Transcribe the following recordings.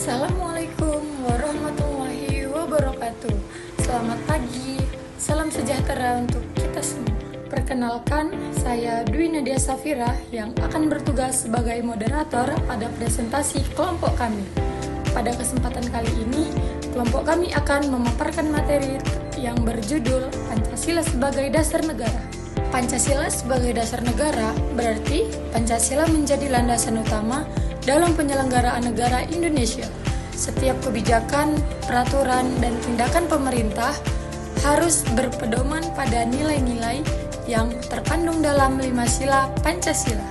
Assalamualaikum warahmatullahi wabarakatuh. Selamat pagi, salam sejahtera untuk kita semua. Perkenalkan, saya Dwi Nadia Safira yang akan bertugas sebagai moderator pada presentasi kelompok kami. Pada kesempatan kali ini, kelompok kami akan memaparkan materi yang berjudul Pancasila sebagai Dasar Negara. Pancasila sebagai dasar negara berarti Pancasila menjadi landasan utama dalam penyelenggaraan negara Indonesia. Setiap kebijakan, peraturan, dan tindakan pemerintah harus berpedoman pada nilai-nilai yang terkandung dalam 5 sila Pancasila.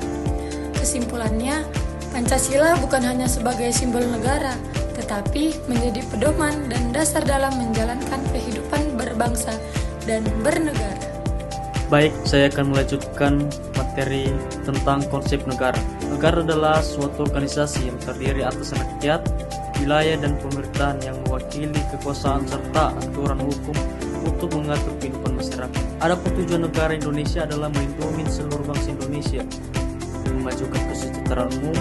Kesimpulannya, Pancasila bukan hanya sebagai simbol negara, tetapi menjadi pedoman dan dasar dalam menjalankan kehidupan berbangsa dan bernegara. Baik, saya akan melanjutkan materi tentang konsep negara. Negara adalah suatu organisasi yang terdiri atas rakyat, wilayah, dan pemerintahan yang mewakili kekuasaan serta aturan hukum untuk mengatur kehidupan masyarakat. Adapun tujuan negara Indonesia adalah melindungi seluruh bangsa Indonesia, memajukan kesejahteraan umum,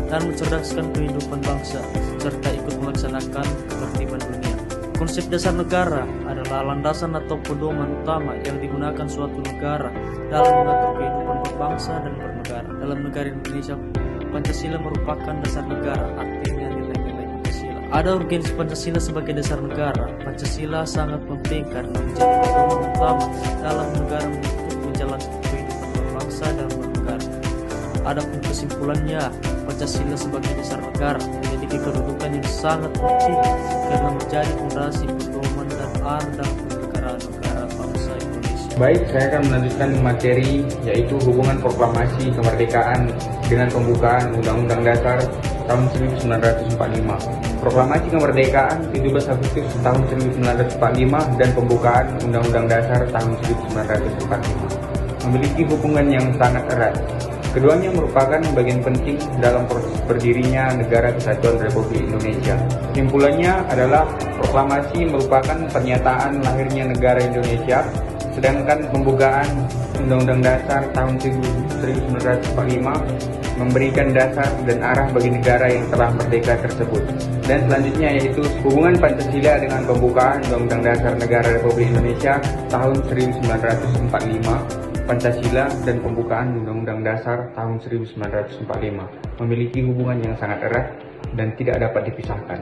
dan mencerdaskan kehidupan bangsa, serta ikut melaksanakan ketertiban dunia. Konsep dasar negara adalah landasan atau pedoman utama yang digunakan suatu negara dalam mengatur kehidupan berbangsa dan bernegara. Dalam negara Indonesia, Pancasila merupakan dasar negara, artinya nilai-nilai Pancasila. Ada urgensi Pancasila sebagai dasar negara. Pancasila sangat penting karena menjadi pedoman utama dalam negara untuk menjalankan kehidupan berbangsa dan bernegara. Adapun kesimpulannya, Pancasila sebagai dasar negara memiliki kedudukan yang sangat penting karena menjadi fondasi pedoman dan arah dalam kenegaraan negara bangsa Indonesia. Baik, saya akan melanjutkan materi yaitu hubungan proklamasi kemerdekaan dengan pembukaan Undang-Undang Dasar tahun 1945. Proklamasi kemerdekaan 17 Agustus tahun 1945 dan pembukaan Undang-Undang Dasar tahun 1945 memiliki hubungan yang sangat erat. Keduanya merupakan bagian penting dalam proses berdirinya Negara Kesatuan Republik Indonesia. Kesimpulannya adalah proklamasi merupakan pernyataan lahirnya negara Indonesia, sedangkan pembukaan Undang-Undang Dasar tahun 1945 memberikan dasar dan arah bagi negara yang telah merdeka tersebut. Dan selanjutnya yaitu hubungan Pancasila dengan pembukaan Undang-Undang Dasar Negara Republik Indonesia tahun 1945. Pancasila dan pembukaan Undang-Undang Dasar tahun 1945 memiliki hubungan yang sangat erat dan tidak dapat dipisahkan.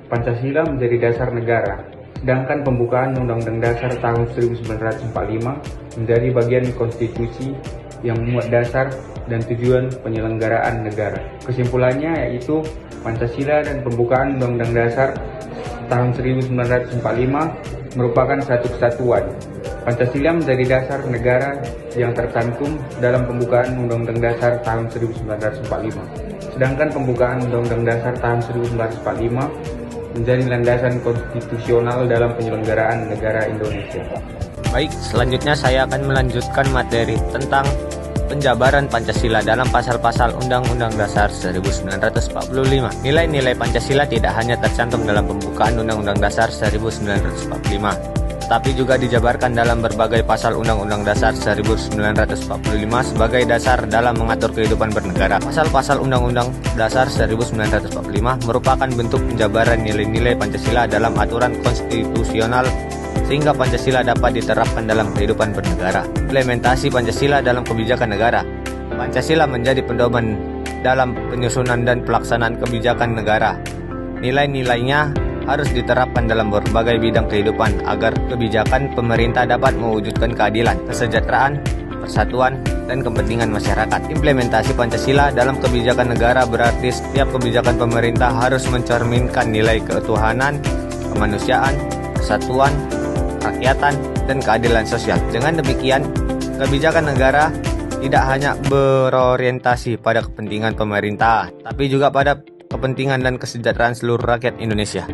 Pancasila menjadi dasar negara, sedangkan pembukaan Undang-Undang Dasar tahun 1945 menjadi bagian konstitusi yang memuat dasar dan tujuan penyelenggaraan negara. Kesimpulannya yaitu Pancasila dan pembukaan Undang-Undang Dasar tahun 1945 merupakan satu kesatuan. Pancasila menjadi dasar negara yang tercantum dalam pembukaan Undang-Undang Dasar tahun 1945. Sedangkan pembukaan Undang-Undang Dasar tahun 1945 menjadi landasan konstitusional dalam penyelenggaraan negara Indonesia. Baik, selanjutnya saya akan melanjutkan materi tentang penjabaran Pancasila dalam pasal-pasal Undang-Undang Dasar 1945. Nilai-nilai Pancasila tidak hanya tercantum dalam pembukaan Undang-Undang Dasar 1945, tapi juga dijabarkan dalam berbagai pasal Undang-Undang Dasar 1945 sebagai dasar dalam mengatur kehidupan bernegara. Pasal-pasal Undang-Undang Dasar 1945 merupakan bentuk penjabaran nilai-nilai Pancasila dalam aturan konstitusional sehingga Pancasila dapat diterapkan dalam kehidupan bernegara. Implementasi Pancasila dalam kebijakan negara. Pancasila menjadi pedoman dalam penyusunan dan pelaksanaan kebijakan negara. Nilai-nilainya harus diterapkan dalam berbagai bidang kehidupan agar kebijakan pemerintah dapat mewujudkan keadilan, kesejahteraan, persatuan, dan kepentingan masyarakat. Implementasi Pancasila dalam kebijakan negara berarti setiap kebijakan pemerintah harus mencerminkan nilai ketuhanan, kemanusiaan, kesatuan, rakyatan, dan keadilan sosial. Dengan demikian, kebijakan negara tidak hanya berorientasi pada kepentingan pemerintah, tapi juga pada kepentingan dan kesejahteraan seluruh rakyat Indonesia.